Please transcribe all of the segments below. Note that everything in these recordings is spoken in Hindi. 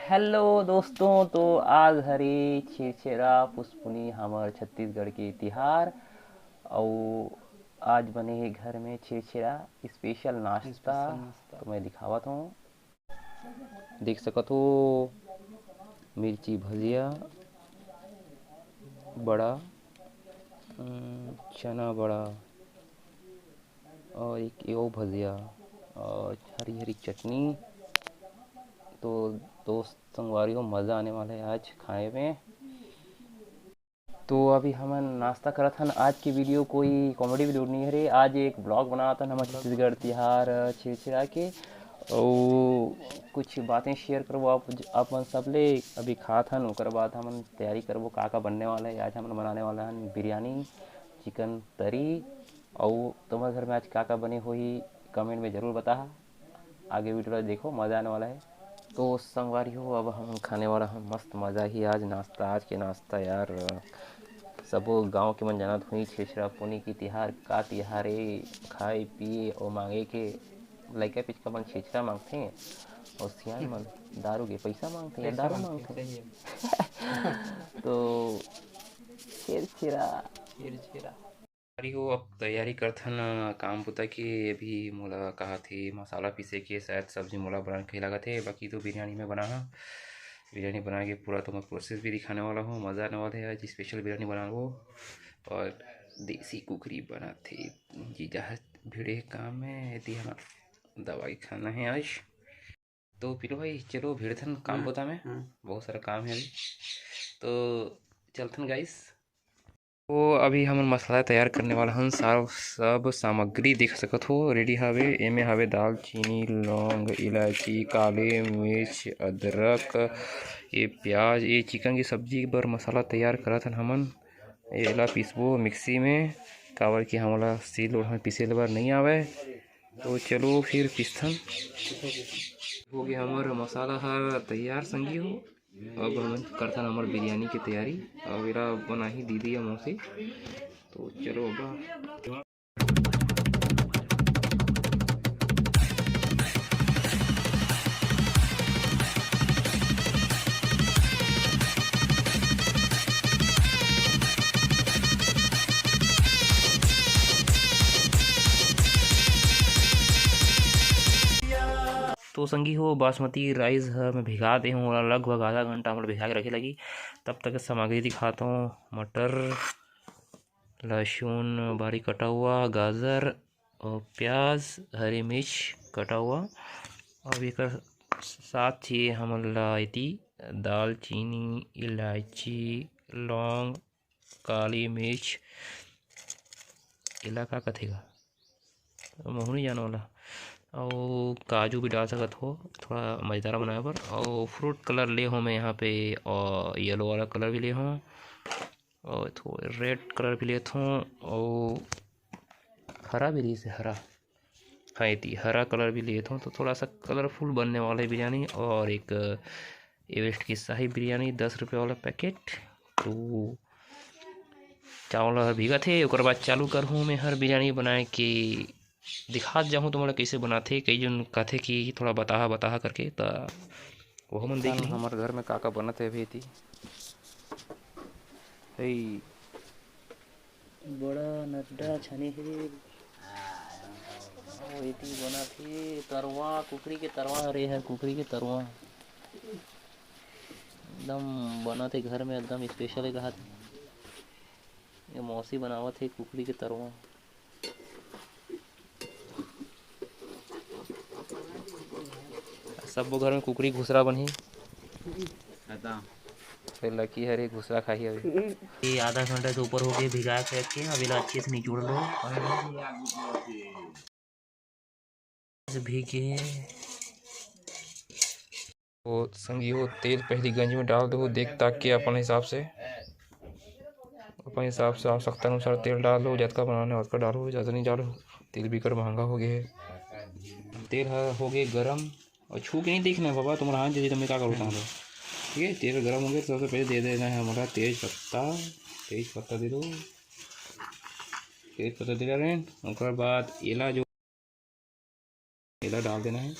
हेलो दोस्तों। तो आज हरे छेरछेरा पुष्पुनी हमर छत्तीसगढ़ के तिहार और आज बने हे घर में छेरछेरा स्पेशल नाश्ता। स्पेशल नाश्ता। तो मैं दिखावत हूँ, देख सकत हो। मिर्ची भजिया बड़ा, चना बड़ा और एक एगो भजिया और हरी हरी चटनी। तो दोस्त संगवारियों मज़ा आने वाला है आज खाने में। तो अभी हमन नाश्ता करत हन। आज की वीडियो कोई कॉमेडी वीडियो नहीं है रे, आज एक ब्लॉग बनात हन हमर छत्तीसगढ़ तिहार छेरछेरा के। और कुछ बातें शेयर करबो आप मन सब ले। अभी खात हन ओकर बाद हमन तैयारी करबो का का बनने वाला है। आज हमन बनाने वाला हन बिरयानी, चिकन तरी। और तुम्हारे घर में आज का बने होही कमेंट में ज़रूर बता। आगे वीडियो देखो, मज़ा आने वाला है। तो संगवारी हो, अब हम खाने वाला हम मस्त मज़ा ही आज नाश्ता। आज के नाश्ता यार सबो गांव के मन जानत हुई छेरछेरा पुनी की तिहार का तिहार ए। खाए पिए और मांगे के लइका पिचका मन छेरछेरा मांगथे और सियान मन दारू के पैसा मांगथे या पैसा दारू मांगते मांगथे। सही है। तो छेरछेरा छेरा अरे हो, अब तैयारी करथन काम बुता के। अभी मोला कहा थे मसाला पीसे के शायद सब्जी मोला बना के लागत है। बाकी तो बिरयानी में बना है। बिरयानी बना के पूरा तो मैं प्रोसेस भी दिखाने वाला हूँ। मज़ा आने वाला है आज स्पेशल बिरयानी बना वो। और देसी कुकरी बना थे जीजा भिड़े काम में यदि हाँ दवाई खाना है आज। तो फिर भाई चलो भिड़थन काम बुता में, बहुत सारा काम है अभी। तो चलथन गाइस। तो अभी हमन मसाला तैयार करने वाला हन। सब सामग्री देख सकत हो रेडी हवे। एमे हवे दाल चीनी लौंग इलायची काले मिर्च अदरक, ये प्याज, ये चिकन की सब्जी बर मसाला तैयार करत हन हमन। एला पीसबो मिक्सी में, काबर कि हमला सील लोढ़ा में पीसे बर नहीं आवे। तो चलो फिर पिस्थन हो गया। हमार मसाला हर तैयार संगी हो। अब हम करथन हमार बिरयानी की तैयारी। अब एला बनाही दीदी या मौसी। तो चलो अब तो संगी हो बासमती राइस है मैं भिगा दे हूँ लगभग आधा घंटा हम भिगा के रखे लगी। तब तक सामग्री दिखाता हूँ। मटर, लहसुन बारीक कटा हुआ, गाजर और प्याज, हरी मिर्च कटा हुआ। और एक साथ चाहिए हमला दाल चीनी इलायची लौंग काली मिर्च इला का कथेगा महू नहीं जाने वाला। और काजू भी डाल सकत हो थोड़ा मज़ेदार बनाए बर। और फ्रूट कलर ले हो मैं यहाँ पे, और येलो वाला कलर भी ले हूँ और थोड़ा रेड कलर भी लेता हूँ। और हरा भी से हरा हाँ ये हरा कलर भी लेता हूँ। तो थोड़ा सा कलरफुल बनने वाला है बिरयानी। और एक एवेरेस्ट की शाही बिरयानी 10 रुपये वाला पैकेट। तो चावल भीगा थे और बाद चालू कर हूँ मैं हर बिरयानी बनाए के दिखा जाऊँ तुम्हारा कैसे बनाते। कई जन कहते कि थोड़ा बताहा करके। तो वो मन देख हमारे घर में का बनत है अभी थी बड़ा नड्डा छने है। एती बना थे तरवा कुकरी के तरवा अरे है कुकरी के तरवा एकदम बना थे घर में एकदम स्पेशल है। कहा ये मौसी बनावत है कुकरी के तरवा। सब घर में कुकरी घुसरा बनी फिर लकी हरे घुसरा खाही अभी। ये आधा घंटा से ऊपर हो गए भिगा के रखे। अब इला अच्छे से निचोड़ लो भीगे। वो संगी हो तेल पहली गंज में डाल दो, देख ताक के अपने हिसाब से आवश्यकता अनुसार तेल डालो। जतका बनाने उतना डालो, ज़्यादा नहीं डालो। तेल भी कर महंगा हो गया है। तेल हो गए गरम और छू के नहीं देखना है बाबा, तुम्हारा हाथ जैसे तुम्हें क्या करो तुम। ठीक है तेल गरम हो गया तो सबसे पहले दे देना है हमारा तेज पत्ता दे दो। तेज पत्ता दे रहे हैं। उसके बाद एला डाल देना है।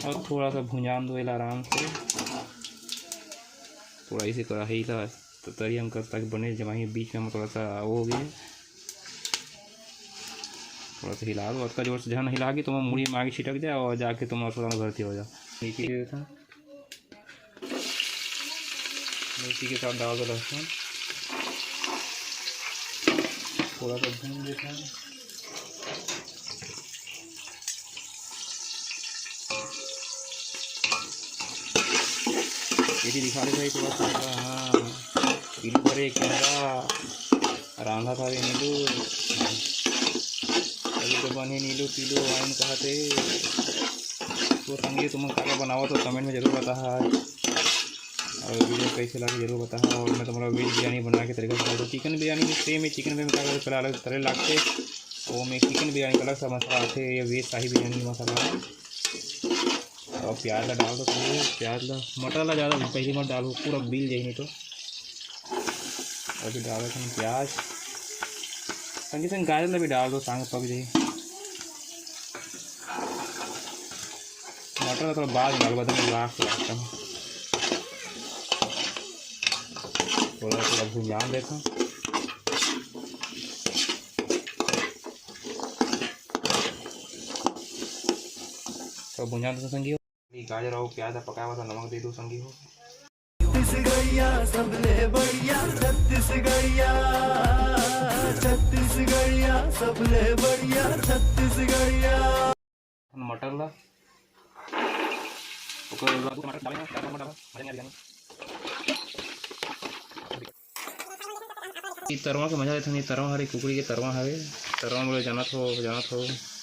और थोड़ा सा भुंजान दो आराम से, थोड़ा इसे कढ़ाई ला तो तरी हम कर ताकि बने जब वहीं बीच में हम थोड़ा सा वो हो गए, थोड़ा सा हिला दो। उसका जोर से जहाँ हिला के तो मैं मुड़ी में आगे छिटक जाए और जाके तुम थोड़ा भर्ती हो जाओ। नीचे था मिर्ची के साथ डाल दो लहसुन, थोड़ा सा भून देता है। ये भी दिखा दे भाई थोड़ा सा। हाँ पीलू भरे कैमरा रांधा था नीलू, अभी तो बने नीलू पीलू वाइन कहते। तो संगे तुम क्या बनाओ तो कमेंट में ज़रूर बता, और वीडियो कैसे लगे जरूर बताना। और मैं तुम्हारा वेज बिरयानी बना के तरीका बता दूँ। चिकन बिरयानी भी सेम है, चिकन में क्या पहले अलग तरह लगते, वो में चिकन बिरयानी का अलग सा मसाला आते, ये वेज शाही बिरयानी मसाला है। और प्याज ला डाल दो, प्याज ला मटर ला ज़्यादा पहली मत डालो, पूरा बिल जाए नहीं तो। अभी डाल दो प्याज, संगे संग गाजर ला भी डाल दो, सांग पक जाए। मटर थोड़ा बाद डाल बता मैं लास्ट लगाता हूँ, थोड़ा थोड़ा भुंजान देता हूँ। तो भुंजान तो संगी हो, गाजर और प्याज पकाया हुआ था, नमक दे दो संगी हो। छत्तीसगढ़िया सबले बढ़िया, छत्तीसगढ़िया छत्तीसगढ़िया सबले बढ़िया छत्तीसगढ़िया। मटर ला टमाटर डालेंगे, टमाटर डालो मजा नहीं आएगा। तरवा के मजा नहीं, तरवा हरी कुकड़ी के तरवा हवे, तरवा मुझे जाना हो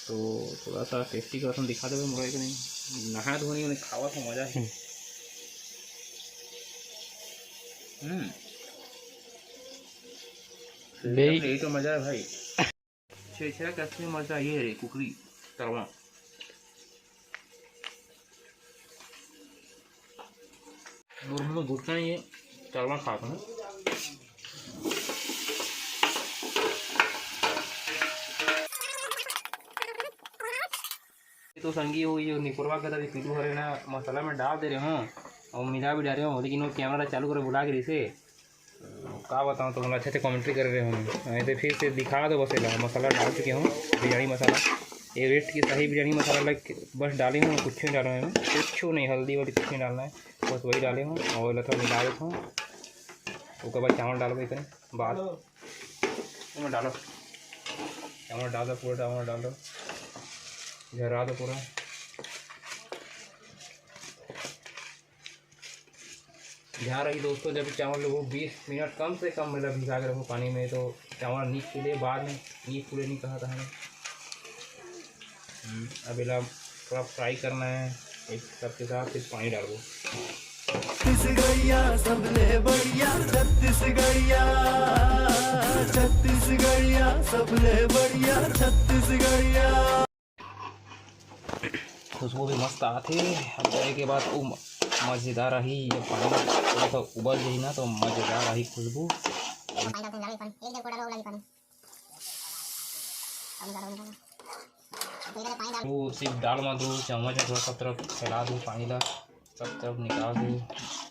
तो थोड़ा सा टेस्टी का दिखा देवे मुझे कि नहीं। नहा धोनी उन्हें खावा तो मजा है। यही तो मजा है भाई। छेछरा कैसे मजा ये है कुकड़ी तरवा। नॉर्मल घुटना ये तरवा खाता हूँ। तो संगी हो ये निकुरवा का तभी पीलू हरे ना मसाला में डाल दे रहे हो और मिला भी डाल रहे हो, लेकिन वो कैमरा चालू कर बुला के जैसे क्या बताऊँ तो मतलब अच्छे से कमेंट्री कर रहे हो। तो फिर से दिखा दो बस मसाला डाल चुके हूँ, बिरयानी मसाला एवरेस्ट की शाही बिरयानी मसाला लग बस डाले हूँ, कुछ नहीं डाला है, कुछ नहीं हल्दी वाली कुछ नहीं डालना है, बस वही डाले हूँ और लता मिला देता हूँ। उसके बाद चावल डालो इतने बाद में डालो, चावल डाल दो पूरा, चावल डाल दो, झरा दो पूरा। ध्यान रखिए दोस्तों, जब चावल लोगों 20 मिनट कम से कम मतलब भिगा के रखो पानी में, तो चावल नीक के लिए बाद में नीक पूरे नहीं कहा था हमें। अब इला थोड़ा फ्राई करना है एक सबके साथ, फिर पानी डाल दो। छत्तीसगढ़िया सबले बढ़िया, छत्तीसगढ़िया छत्तीसगढ़िया सबले बढ़िया छत्तीसगढ़िया। खुशबू भी मस्त आती है। अब जाने के बाद वो मज़ेदार रही, जब पानी थोड़ा सा उबल जाए ना तो मज़ेदार रही खुशबू। वो सिर्फ दाल में दो चम्मच में थोड़ा सब तरफ फैला दो, पानी ला सब तरफ निकाल दो।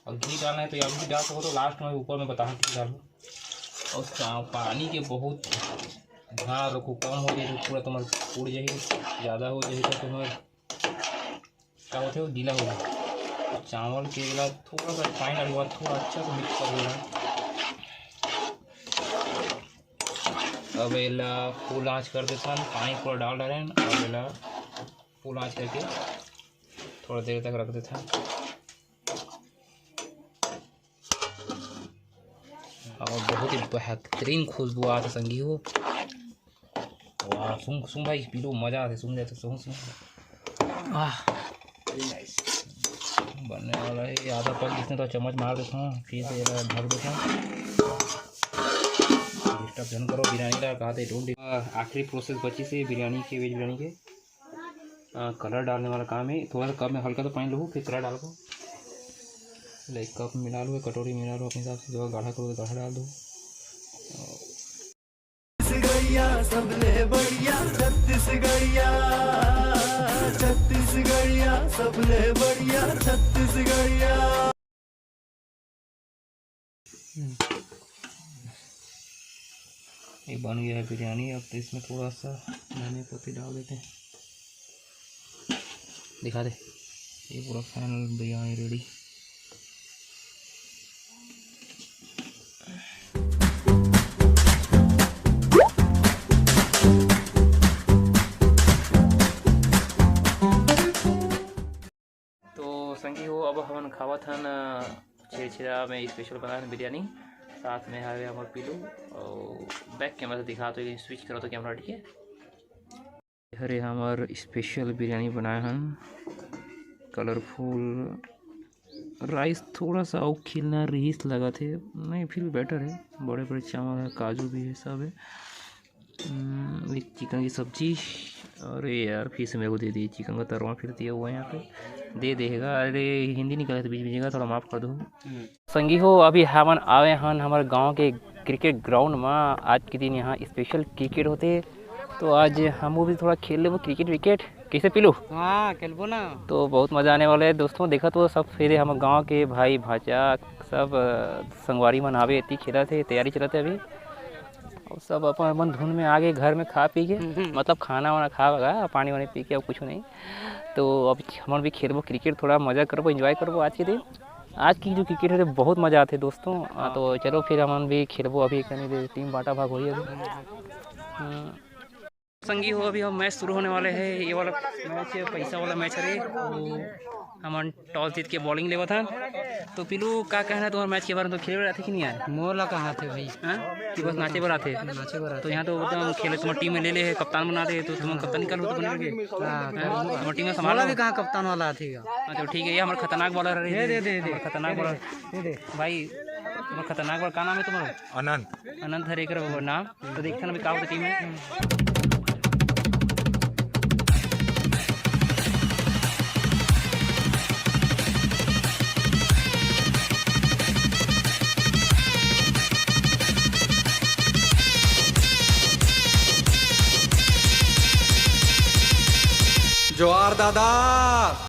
और घी डालना है तो अभी डाल सको तो लास्ट में ऊपर में बता घी डालो। और पानी के बहुत ध्यान रखो, कम हो जाए तो पूरा तुम्हारा फूट जाए, ज़्यादा हो जाए तो तुम्हारा क्या होता है वो गीला होगा। चावल के गला थोड़ा सा पानी डालने के बाद थोड़ा अच्छा से मिक्स कर देना। अब एला फुल आँच कर देता हूँ, पानी थोड़ा डाल डालें और एला फुल आँच करके थोड़ा देर तक रख देता हूँ। और बहुत ही बेहतरीन खुशबू आती संगी हो। वाह सुन भाई पीलो मज़ा आते, सुन जाए तो सुन बनने वाला है। आधा पक जिसने तो चम्मच मार देता हूँ, फिर से ढक देता हूँ। डिस्टर्ब जन करो बिरयानी का कहते ढूंढ। आखिरी प्रोसेस बची से बिरयानी के, वेज बिरयानी के कलर डालने वाला काम है। थोड़ा सा कप में हल्का तो पानी लो, फिर कलर डाल दो, लाइक कप मिला लो, कटोरी मिला लो, अपने हिसाब से जो गाढ़ा करो तो गाढ़ा डाल दो। छत्तीसगढ़िया सबले बढ़िया, छत्तीसगढ़िया छत्तीसगढ़िया सबले बढ़िया छत्तीसगढ़िया। ये बन गया है बिरयानी। अब तो इसमें थोड़ा सा धनिया पत्ती डाल देते हैं। दिखा दे, ये पूरा फाइनल बिरयानी रेडी। तो संगी हो, अब हम खावत हन छेरछेरा में स्पेशल बनाए बिरयानी। साथ में है हमारे पिलू और बैक कैमरा से दिखा तो स्विच करो तो कैमरा, ठीक है। हरे हमार स्पेशल बिरयानी बनाए हैं, कलरफुल राइस थोड़ा सा और खिलना रईस लगा थे, नहीं फिर भी बेटर है। बड़े बड़े चावल है, काजू भी है, सब है। एक चिकन की सब्जी। अरे यार फिर से मेरे को दे दी चिकन का तरुआ, फिर दिया हुआ है यहाँ पे, दे देगा। अरे हिंदी निकला तो बीच बीच का, थोड़ा माफ़ कर दो। संगी हो, अभी हमन आवे हन हमारे गांव के क्रिकेट ग्राउंड में। आज के दिन यहाँ स्पेशल क्रिकेट होते, तो आज हम भी थोड़ा खेल ले वो क्रिकेट विकेट। कैसे पिलू? हाँ खेलबो ना, तो बहुत मज़ा आने वाला है दोस्तों। देखा तो सब फिर हम गांव के भाई भाचा सब संगवारी मन आवे इतनी खेला थे, तैयारी चला थे अभी। और सब अपन अपन धुन में आगे घर में खा पी के, मतलब खाना वाना खा वगा, पानी वानी पी के, अब कुछ नहीं। तो अब हम भी खेलबो क्रिकेट, थोड़ा मज़ा करबो, एंजॉय करबो आज के दिन। आज की जो क्रिकेट है बहुत मज़ा आते दोस्तों। तो चलो फिर हम भी खेलबो। अभी कहीं टीम बाटा भाग हुई अभी। संगी हो, अभी हम मैच शुरू होने वाले हैं। ये वाला मैच पैसा वाला मैच है। हम टॉस जीत के बॉलिंग लेवा था। तो पिलू क्या कहना है तुम्हारे मैच के बारे में? तो खेले आते कि नहीं आए? मोला कहाँ थे भाई? हाँ कि बस नाचे बर आते? नाचे बर तो यहाँ तो एकदम खेले, तुम्हारी टीम में ले ले कप्तान बनाते, तो तुम कप्तान निकालो तो बनेंगे। हमारी टीम में संभाला भी कहाँ कप्तान वाला थी? तो ठीक है, ये हमारा खतरनाक बॉलर है। दे खतरनाक बॉलर भाई, तुम्हारा खतरनाक बॉलर का नाम है तुम्हारा? अनंत। अनंत है एक नाम। तो देखते ना क्या होता टीम में। जोहार दादा।